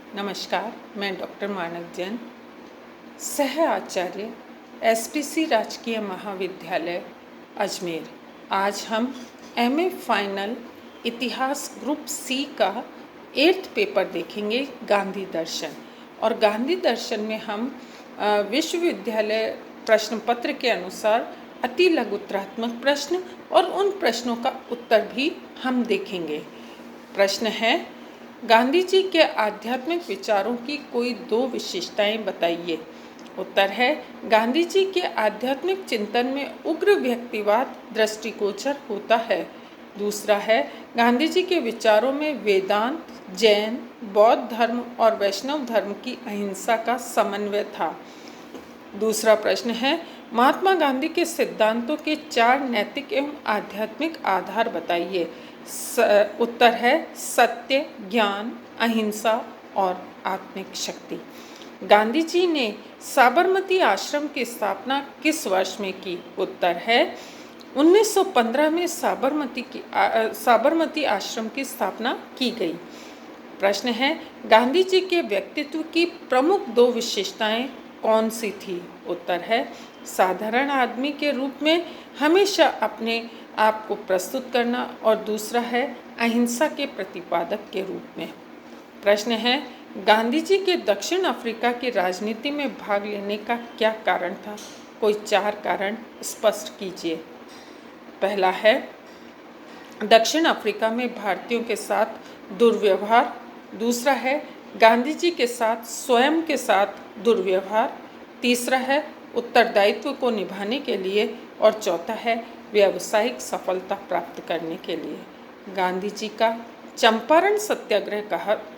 नमस्कार, मैं डॉक्टर मानक जैन, सह आचार्य एसपीसी राजकीय महाविद्यालय अजमेर। आज हम एमए फाइनल इतिहास ग्रुप सी का 8th पेपर देखेंगे, गांधी दर्शन। और गांधी दर्शन में हम विश्वविद्यालय प्रश्न पत्र के अनुसार अति लघुत्तरात्मक प्रश्न और उन प्रश्नों का उत्तर भी हम देखेंगे। प्रश्न है, गांधी जी के आध्यात्मिक विचारों की कोई 2 विशेषताएं बताइए। उत्तर है, गांधी जी के आध्यात्मिक चिंतन में उग्र व्यक्तिवाद दृष्टिगोचर होता है। दूसरा है, गांधी जी के विचारों में वेदांत, जैन, बौद्ध धर्म और वैष्णव धर्म की अहिंसा का समन्वय था। दूसरा प्रश्न है, महात्मा गांधी के सिद्धांतों के 4 नैतिक एवं आध्यात्मिक आधार बताइए। उत्तर है, सत्य, ज्ञान, अहिंसा और आत्मिक शक्ति। गांधी जी ने साबरमती आश्रम की स्थापना किस वर्ष में की? उत्तर है, 1915 में साबरमती आश्रम की स्थापना की गई। प्रश्न है, गांधी जी के व्यक्तित्व की प्रमुख 2 विशेषताएं कौन सी थी? उत्तर है, साधारण आदमी के रूप में हमेशा अपने आप को प्रस्तुत करना, और दूसरा है अहिंसा के प्रतिपादक के रूप में। प्रश्न है, गांधी जी के दक्षिण अफ्रीका की राजनीति में भाग लेने का क्या कारण था? कोई 4 कारण स्पष्ट कीजिए। पहला है, दक्षिण अफ्रीका में भारतीयों के साथ दुर्व्यवहार। दूसरा है, गांधी जी के साथ स्वयं के साथ दुर्व्यवहार। तीसरा है, उत्तरदायित्व को निभाने के लिए। और चौथा है, व्यावसायिक सफलता प्राप्त करने के लिए। गांधी जी का चंपारण सत्याग्रह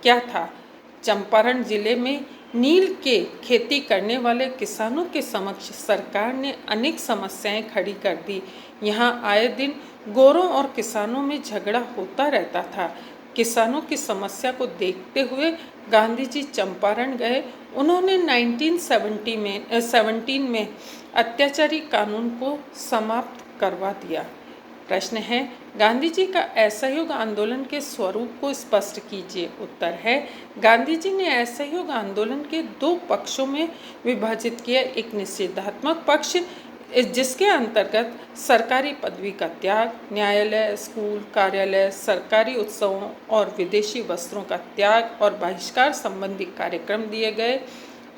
क्या था? चंपारण जिले में नील के खेती करने वाले किसानों के समक्ष सरकार ने अनेक समस्याएं खड़ी कर दी। यहाँ आए दिन गोरों और किसानों में झगड़ा होता रहता था। किसानों की समस्या को देखते हुए गांधी जी चंपारण गए। उन्होंने 1917 में अत्याचारी कानून को समाप्त करवा दिया। प्रश्न है, गांधी जी का असहयोग आंदोलन के स्वरूप को स्पष्ट कीजिए। उत्तर है, गांधी जी ने असहयोग आंदोलन के 2 पक्षों में विभाजित किया। एक निषेधात्मक पक्ष, जिसके अंतर्गत सरकारी पदवी का त्याग, न्यायालय, स्कूल, कार्यालय, सरकारी उत्सवों और विदेशी वस्त्रों का त्याग और बहिष्कार संबंधी कार्यक्रम दिए गए।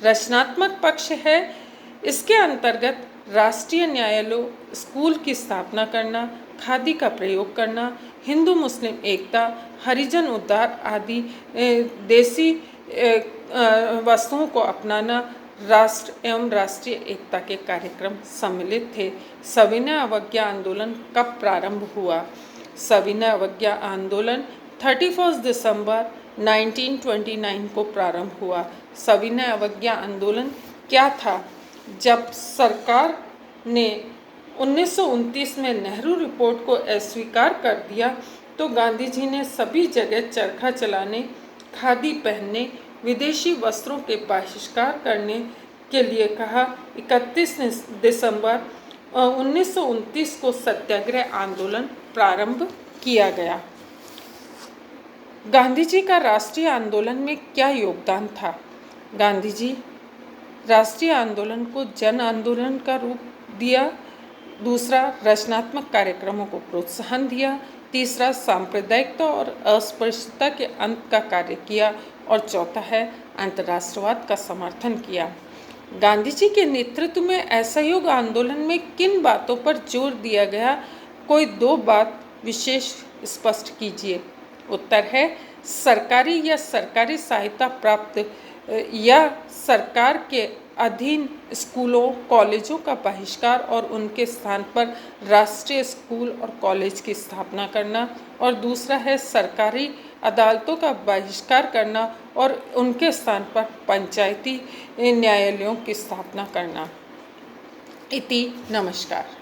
रचनात्मक पक्ष है, इसके अंतर्गत राष्ट्रीय न्यायालयों, स्कूल की स्थापना करना, खादी का प्रयोग करना, हिंदू मुस्लिम एकता, हरिजन उद्धार आदि देसी वस्तुओं को अपनाना, राष्ट्र एवं राष्ट्रीय एकता के कार्यक्रम सम्मिलित थे। सविनय अवज्ञा आंदोलन कब प्रारंभ हुआ? सविनय अवज्ञा आंदोलन 31 दिसंबर 1929 को प्रारंभ हुआ। सविनय अवज्ञा आंदोलन क्या था? जब सरकार ने 1929 में नेहरू रिपोर्ट को अस्वीकार कर दिया तो गांधी जी ने सभी जगह चरखा चलाने, खादी पहनने, विदेशी वस्त्रों के बहिष्कार करने के लिए कहा। 31 दिसंबर 1929 को सत्याग्रह आंदोलन प्रारंभ किया गया। गांधी जी का राष्ट्रीय आंदोलन में क्या योगदान था? गांधी जी राष्ट्रीय आंदोलन को जन आंदोलन का रूप दिया। दूसरा, रचनात्मक कार्यक्रमों को प्रोत्साहन दिया। तीसरा, सांप्रदायिकता और अस्पृश्यता के अंत का कार्य किया। और चौथा है, अंतर्राष्ट्रवाद का समर्थन किया। गांधी जी के नेतृत्व में असहयोग आंदोलन में किन बातों पर जोर दिया गया? कोई 2 बात विशेष स्पष्ट कीजिए। उत्तर है, सरकारी या सरकारी सहायता प्राप्त या सरकार के अधीन स्कूलों, कॉलेजों का बहिष्कार और उनके स्थान पर राष्ट्रीय स्कूल और कॉलेज की स्थापना करना। और दूसरा है, सरकारी अदालतों का बहिष्कार करना और उनके स्थान पर पंचायती न्यायालयों की स्थापना करना। इति नमस्कार।